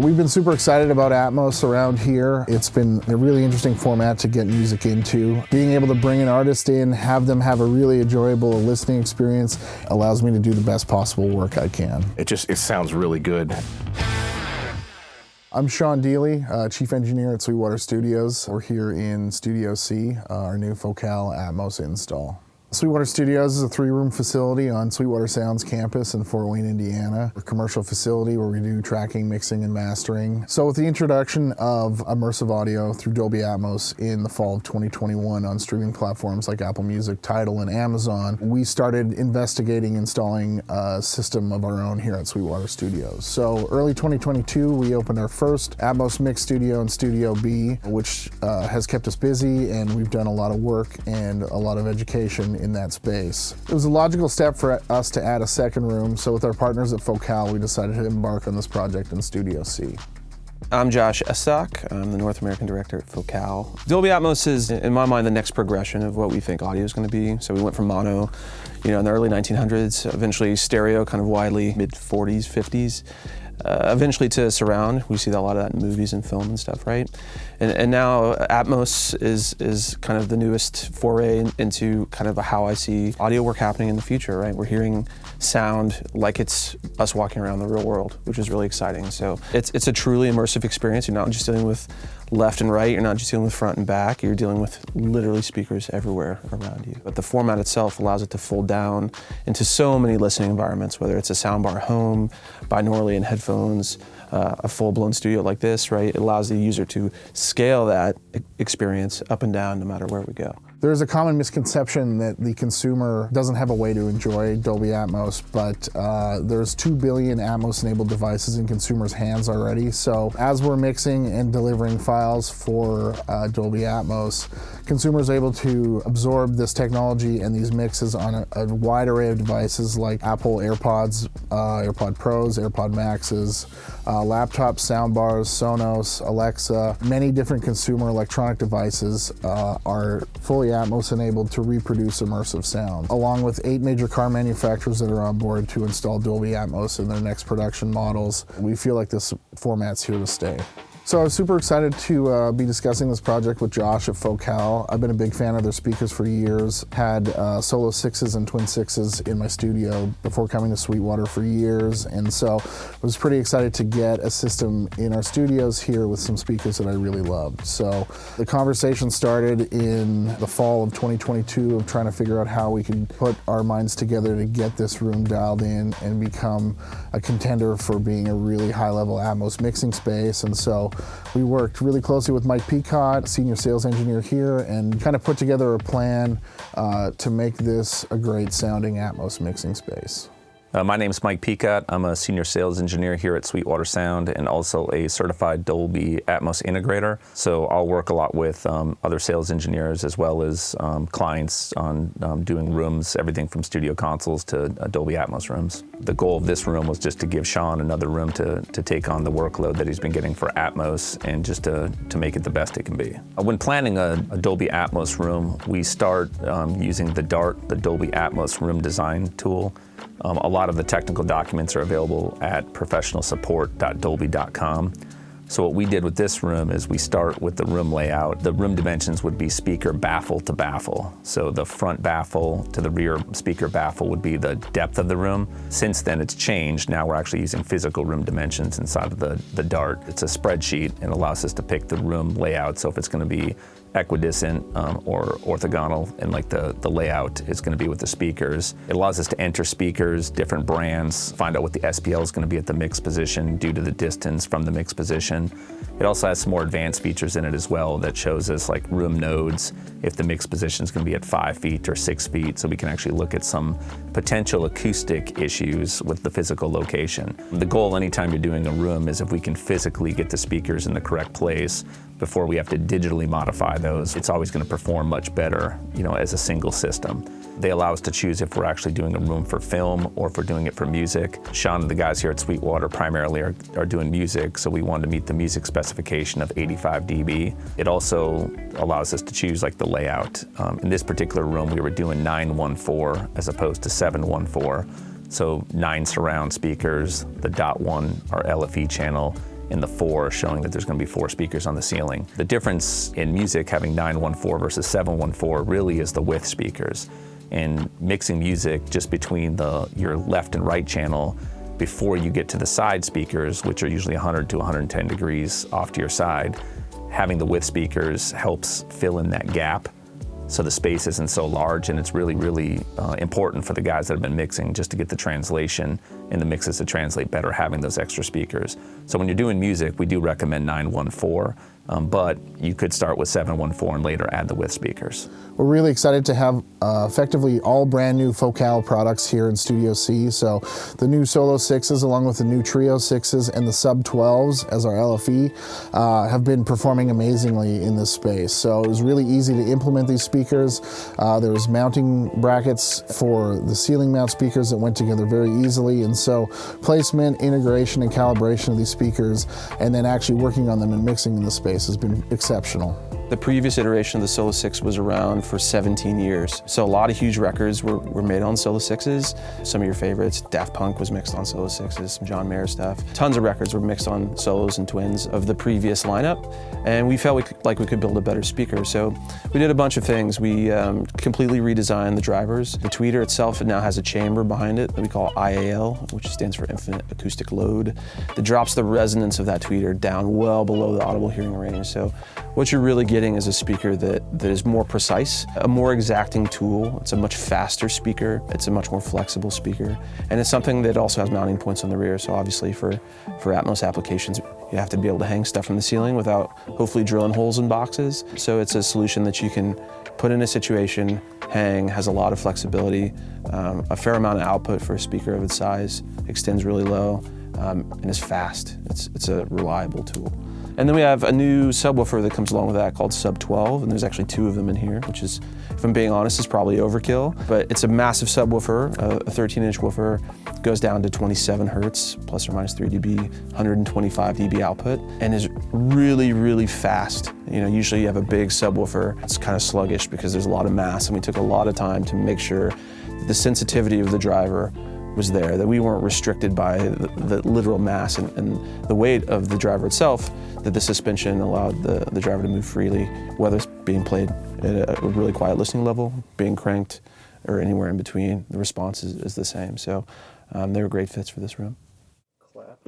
We've been super excited about Atmos around here. It's been a really interesting format to get music into. Being able to bring an artist in, have them have a really enjoyable listening experience allows me to do the best possible work I can. It sounds really good. I'm Sean Deely, Chief Engineer at Sweetwater Studios. We're here in Studio C, our new Focal Atmos install. Sweetwater Studios is a 3-room facility on Sweetwater Sound's campus in Fort Wayne, Indiana. A commercial facility where we do tracking, mixing, and mastering. So with the introduction of immersive audio through Dolby Atmos in the fall of 2021 on streaming platforms like Apple Music, Tidal, and Amazon, we started investigating installing a system of our own here at Sweetwater Studios. So early 2022, we opened our first Atmos Mix Studio in Studio B, which has kept us busy, and we've done a lot of work and a lot of education in that space. It was a logical step for us to add a second room, so with our partners at Focal, we decided to embark on this project in Studio C. I'm Josh Estock. I'm the North American Director at Focal. Dolby Atmos is, in my mind, the next progression of what we think audio is going to be. So we went from mono, in the early 1900s, eventually stereo, kind of widely, mid-40s, 50s. Eventually to surround. We see a lot of that in movies and film and stuff, right? And now Atmos is kind of the newest foray into kind of how I see audio work happening in the future, right? We're hearing sound like it's us walking around the real world, which is really exciting. So it's a truly immersive experience. You're not just dealing with left and right, you're not just dealing with front and back, you're dealing with literally speakers everywhere around you. But the format itself allows it to fold down into so many listening environments, whether it's a soundbar home, binaurally in headphones, a full-blown studio like this, right? It allows the user to scale that experience up and down no matter where we go. There's a common misconception that the consumer doesn't have a way to enjoy Dolby Atmos, but there's 2 billion Atmos-enabled devices in consumers' hands already. So as we're mixing and delivering files for Dolby Atmos, consumers are able to absorb this technology and these mixes on a wide array of devices like Apple AirPods, AirPod Pros, AirPod Maxes, laptops, soundbars, Sonos, Alexa. Many different consumer electronic devices are fully Atmos enabled to reproduce immersive sound. Along with 8 major car manufacturers that are on board to install Dolby Atmos in their next production models, we feel like this format's here to stay. So I was super excited to be discussing this project with Josh at Focal. I've been a big fan of their speakers for years, had Solo 6s and Twin 6s in my studio before coming to Sweetwater for years, and so I was pretty excited to get a system in our studios here with some speakers that I really loved. So the conversation started in the fall of 2022 of trying to figure out how we could put our minds together to get this room dialed in and become a contender for being a really high-level Atmos mixing space, and so we worked really closely with Mike Peacock, senior sales engineer here, and kind of put together a plan to make this a great sounding Atmos mixing space. My name is Mike Peacock. I'm a senior sales engineer here at Sweetwater Sound and also a certified Dolby Atmos integrator. So I'll work a lot with other sales engineers as well as clients on doing rooms, everything from studio consoles to Dolby Atmos rooms. The goal of this room was just to give Sean another room to take on the workload that he's been getting for Atmos and just to make it the best it can be. When planning a Dolby Atmos room, we start using the DARDT, the Dolby Atmos room design tool. A lot of the technical documents are available at professionalsupport.dolby.com. So what we did with this room is we start with the room layout. The room dimensions would be speaker baffle to baffle. So the front baffle to the rear speaker baffle would be the depth of the room. Since then it's changed. Now we're actually using physical room dimensions inside of the DARDT. It's a spreadsheet and allows us to pick the room layout. So if it's going to be equidistant or orthogonal, and like the layout is going to be with the speakers. It allows us to enter speakers, different brands, find out what the SPL is going to be at the mix position due to the distance from the mix position. It also has some more advanced features in it as well that shows us like room nodes, if the mix position is going to be at 5 feet or 6 feet, so we can actually look at some potential acoustic issues with the physical location. The goal anytime you're doing a room is if we can physically get the speakers in the correct place before we have to digitally modify those, it's always going to perform much better, as a single system. They allow us to choose if we're actually doing a room for film or if we're doing it for music. Sean and the guys here at Sweetwater primarily are doing music, so we wanted to meet the music specification of 85 dB. It also allows us to choose like the layout. In this particular room, we were doing 914 as opposed to 714. So 9 surround speakers, the .1 our LFE channel, in the 4, showing that there's going to be 4 speakers on the ceiling. The difference in music, having 914 versus 714, really is the width speakers. And mixing music just between your left and right channel before you get to the side speakers, which are usually 100 to 110 degrees off to your side, having the width speakers helps fill in that gap so the space isn't so large, and it's really, really important for the guys that have been mixing just to get the translation and the mixes to translate better, having those extra speakers. So when you're doing music, we do recommend 914, but you could start with 714 and later add the width speakers. We're really excited to have effectively all brand new Focal products here in Studio C. So the new Solo 6s along with the new Trio 6s and the Sub 12s as our LFE have been performing amazingly in this space. So it was really easy to implement these speakers. There was mounting brackets for the ceiling mount speakers that went together very easily. And so placement, integration, and calibration of these speakers, and then actually working on them and mixing in the space has been exceptional. The previous iteration of the Solo 6 was around for 17 years. So a lot of huge records were made on Solo 6s. Some of your favorites, Daft Punk was mixed on Solo 6s, some John Mayer stuff. Tons of records were mixed on Solos and Twins of the previous lineup. And we felt like we could build a better speaker. So we did a bunch of things. We completely redesigned the drivers. The tweeter itself now has a chamber behind it that we call IAL, which stands for Infinite Acoustic Load, that drops the resonance of that tweeter down well below the audible hearing range. So what you're really getting is a speaker that is more precise, a more exacting tool. It's a much faster speaker. It's a much more flexible speaker. And it's something that also has mounting points on the rear. So obviously for Atmos applications, you have to be able to hang stuff from the ceiling without hopefully drilling holes in boxes. So it's a solution that you can put in a situation, hang, has a lot of flexibility, a fair amount of output for a speaker of its size, extends really low, and is fast. It's a reliable tool. And then we have a new subwoofer that comes along with that called Sub 12, and there's actually 2 of them in here, which is, if I'm being honest, is probably overkill. But it's a massive subwoofer, a 13-inch woofer, goes down to 27 hertz, plus or minus 3 dB, 125 dB output, and is really, really fast. You know, usually you have a big subwoofer, it's kind of sluggish because there's a lot of mass, and we took a lot of time to make sure that the sensitivity of the driver was there, that we weren't restricted by the literal mass and the weight of the driver itself, that the suspension allowed the driver to move freely, whether it's being played at a really quiet listening level, being cranked, or anywhere in between. The response is the same. So they were great fits for this room. Clap.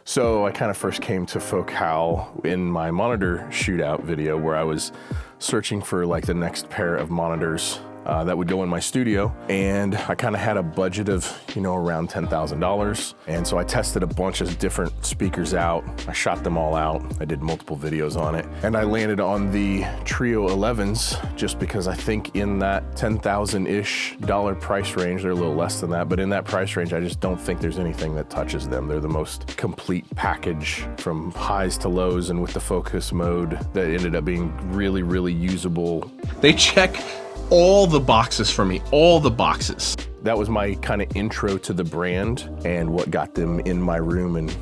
So I kind of first came to Focal in my monitor shootout video where I was searching for like the next pair of monitors that would go in my studio, and I kind of had a budget of, you know, around $10,000, and so I tested a bunch of different speakers out. I shot them all out. I did multiple videos on it, and I landed on the Trio 11s just because I think in that $10,000-ish price range, they're a little less than that, but in that price range, I just don't think there's anything that touches them. They're the most complete package from highs to lows, and with the focus mode that ended up being really, really usable. They check all the boxes for me, all the boxes. That was my kind of intro to the brand and what got them in my room and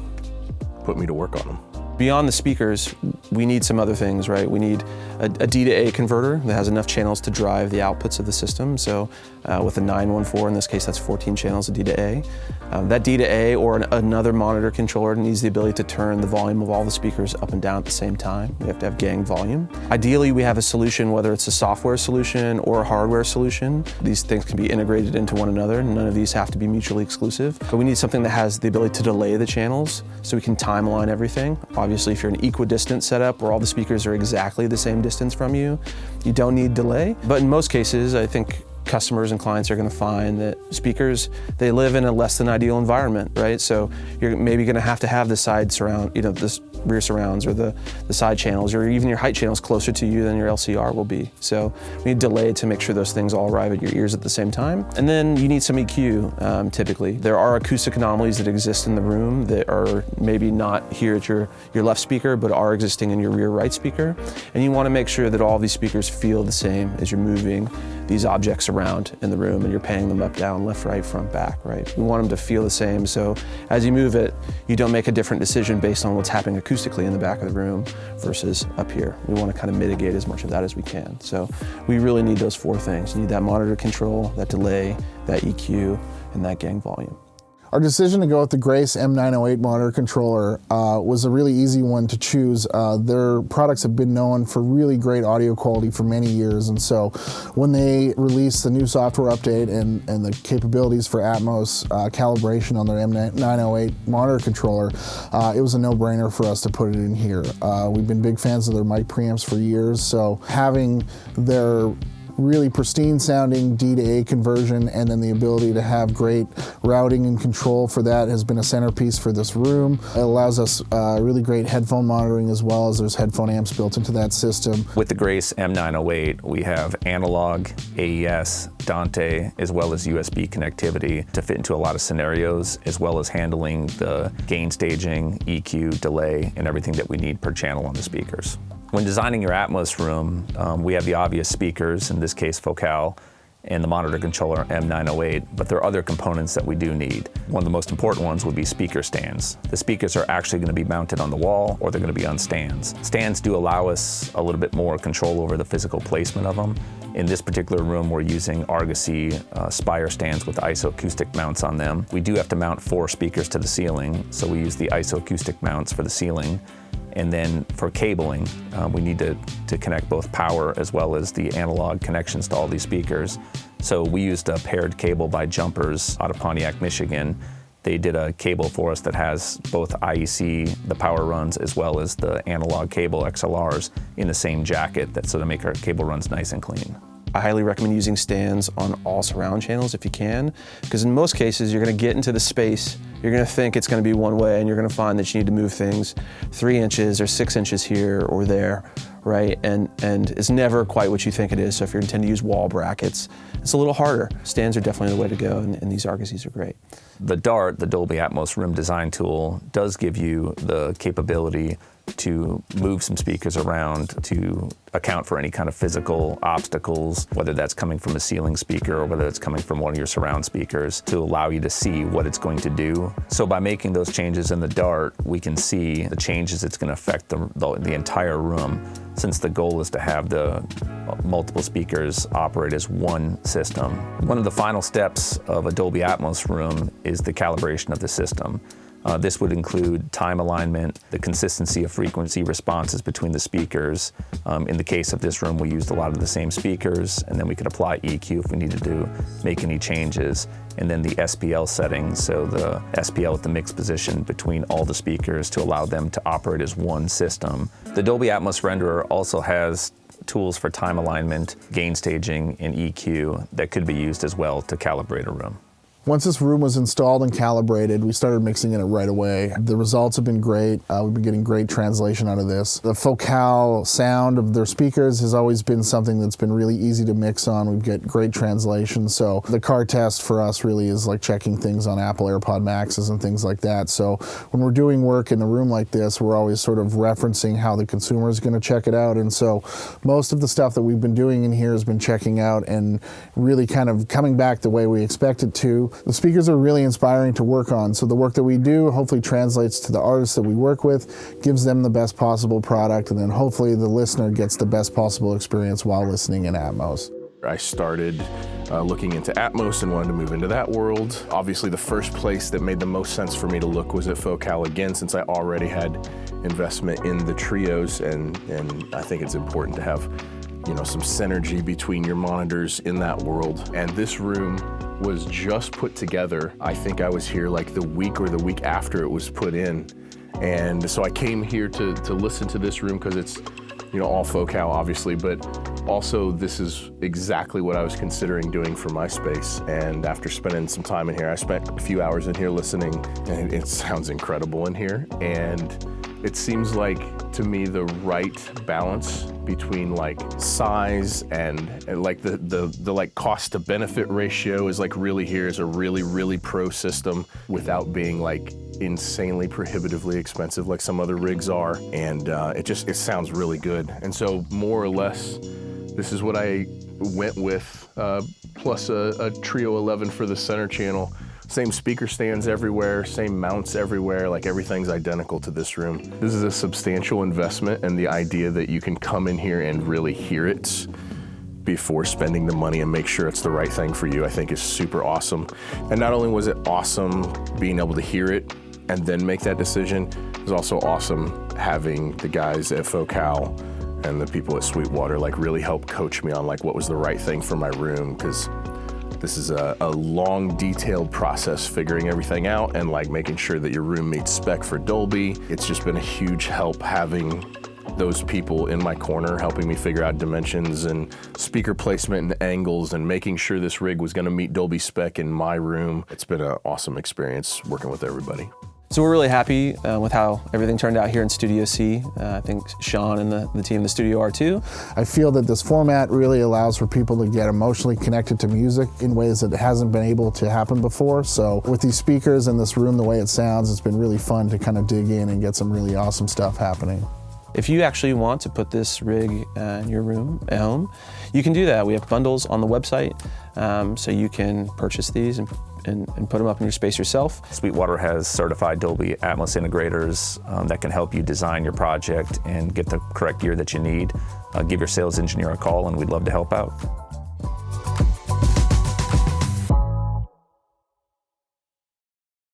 put me to work on them. Beyond the speakers, we need some other things, right? We need a D to A converter that has enough channels to drive the outputs of the system. So with a 914, in this case, that's 14 channels of D to A. That D to A or another monitor controller needs the ability to turn the volume of all the speakers up and down at the same time. We have to have gang volume. Ideally, we have a solution, whether it's a software solution or a hardware solution. These things can be integrated into one another. None of these have to be mutually exclusive. But we need something that has the ability to delay the channels so we can time align everything. Obviously, if you're an equidistant setup where all the speakers are exactly the same distance from you, you don't need delay. But in most cases, I think customers and clients are going to find that speakers, they live in a less than ideal environment, right? So you're maybe going to have the side surround, you know, this rear surrounds or the side channels or even your height channels closer to you than your LCR will be. So we need delay to make sure those things all arrive at your ears at the same time. And then you need some EQ, typically. There are acoustic anomalies that exist in the room that are maybe not here at your left speaker, but are existing in your rear right speaker. And you want to make sure that all these speakers feel the same as you're moving these objects around in the room and you're panning them up, down, left, right, front, back, right? We want them to feel the same, so as you move it, you don't make a different decision based on what's happening acoustically in the back of the room versus up here. We want to kind of mitigate as much of that as we can. So we really need those 4 things. You need that monitor control, that delay, that EQ, in that gang volume. Our decision to go with the Grace M908 monitor controller was a really easy one to choose. Their products have been known for really great audio quality for many years, and so when they released the new software update and the capabilities for Atmos calibration on their M908 monitor controller, it was a no-brainer for us to put it in here. We've been big fans of their mic preamps for years, so having their really pristine sounding D to A conversion and then the ability to have great routing and control for that has been a centerpiece for this room. It allows us really great headphone monitoring as well, as there's headphone amps built into that system. With the Grace M908, we have analog, AES, Dante, as well as USB connectivity to fit into a lot of scenarios, as well as handling the gain staging, EQ, delay, and everything that we need per channel on the speakers. When designing your Atmos room, we have the obvious speakers, in this case Focal, and the monitor controller M908, but there are other components that we do need. One of the most important ones would be speaker stands. The speakers are actually going to be mounted on the wall, or they're going to be on stands. Stands do allow us a little bit more control over the physical placement of them. In this particular room, we're using Argosy Spire stands with isoacoustic mounts on them. We do have to mount 4 speakers to the ceiling, so we use the isoacoustic mounts for the ceiling. And then for cabling, we need to connect both power as well as the analog connections to all these speakers. So we used a paired cable by Jumpers out of Pontiac, Michigan. They did a cable for us that has both IEC, the power runs, as well as the analog cable XLRs in the same jacket, so to make our cable runs nice and clean. I highly recommend using stands on all surround channels if you can, because in most cases you're going to get into the space, you're going to think it's going to be one way, and you're going to find that you need to move things 3 inches or 6 inches here or there, right? And it's never quite what you think it is. So if you intend to use wall brackets, it's a little harder. Stands are definitely the way to go, and these Argosys are great. The DARDT, the Dolby Atmos room design tool, does give you the capability to move some speakers around to account for any kind of physical obstacles, whether that's coming from a ceiling speaker or whether it's coming from one of your surround speakers, to allow you to see what it's going to do. So by making those changes in the DARDT, we can see the changes it's going to affect the entire room, since the goal is to have the multiple speakers operate as one system. One of the final steps of a Dolby Atmos room is the calibration of the system. This would include time alignment, the consistency of frequency responses between the speakers. In the case of this room, we used a lot of the same speakers, and then we could apply EQ if we needed to make any changes. And then the SPL settings, so the SPL with the mix position between all the speakers to allow them to operate as one system. The Dolby Atmos renderer also has tools for time alignment, gain staging, and EQ that could be used as well to calibrate a room. Once this room was installed and calibrated, we started mixing in it right away. The results have been great. We've been getting great translation out of this. The Focal sound of their speakers has always been something that's been really easy to mix on. We get great translation. So the car test for us really is like checking things on Apple AirPod Maxes and things like that. So when we're doing work in a room like this, we're always sort of referencing how the consumer is going to check it out. And so most of the stuff that we've been doing in here has been checking out and really kind of coming back the way we expect it to. The speakers are really inspiring to work on, so the work that we do hopefully translates to the artists that we work with, gives them the best possible product, and then hopefully the listener gets the best possible experience while listening in Atmos. I started looking into Atmos and wanted to move into that world. Obviously, the first place that made the most sense for me to look was at Focal again, since I already had investment in the trios, and I think it's important to have, you know, some synergy between your monitors in that world. And this room was just put together. I think I was here like the week or the week after it was put in. And so I came here to listen to this room because it's, you know, all Focal obviously, but also this is exactly what I was considering doing for my space. And after spending some time in here, I spent a few hours in here listening, and it sounds incredible in here. And it seems like, to me, the right balance between like size and like the like cost to benefit ratio is like really here is a really pro system without being like insanely prohibitively expensive like some other rigs are. And it sounds really good. And so more or less, this is what I went with, plus a Trio 11 for the center channel. Same speaker stands everywhere, same mounts everywhere, like everything's identical to this room. This is a substantial investment, and the idea that you can come in here and really hear it before spending the money and make sure it's the right thing for you, I think is super awesome. And not only was it awesome being able to hear it and then make that decision, it was also awesome having the guys at Focal and the people at Sweetwater like really help coach me on like what was the right thing for my room, because this is a long, detailed process figuring everything out and like making sure that your room meets spec for Dolby. It's just been a huge help having those people in my corner helping me figure out dimensions and speaker placement and angles and making sure this rig was going to meet Dolby spec in my room. It's been an awesome experience working with everybody. So we're really happy with how everything turned out here in Studio C. I think Sean and the team in the studio are too. I feel that this format really allows for people to get emotionally connected to music in ways that hasn't been able to happen before. So with these speakers in this room, the way it sounds, it's been really fun to kind of dig in and get some really awesome stuff happening. If you actually want to put this rig in your room at home, you can do that. We have bundles on the website, so you can purchase these and put them up in your space yourself. Sweetwater has certified Dolby Atmos integrators that can help you design your project and get the correct gear that you need. Give your sales engineer a call and we'd love to help out.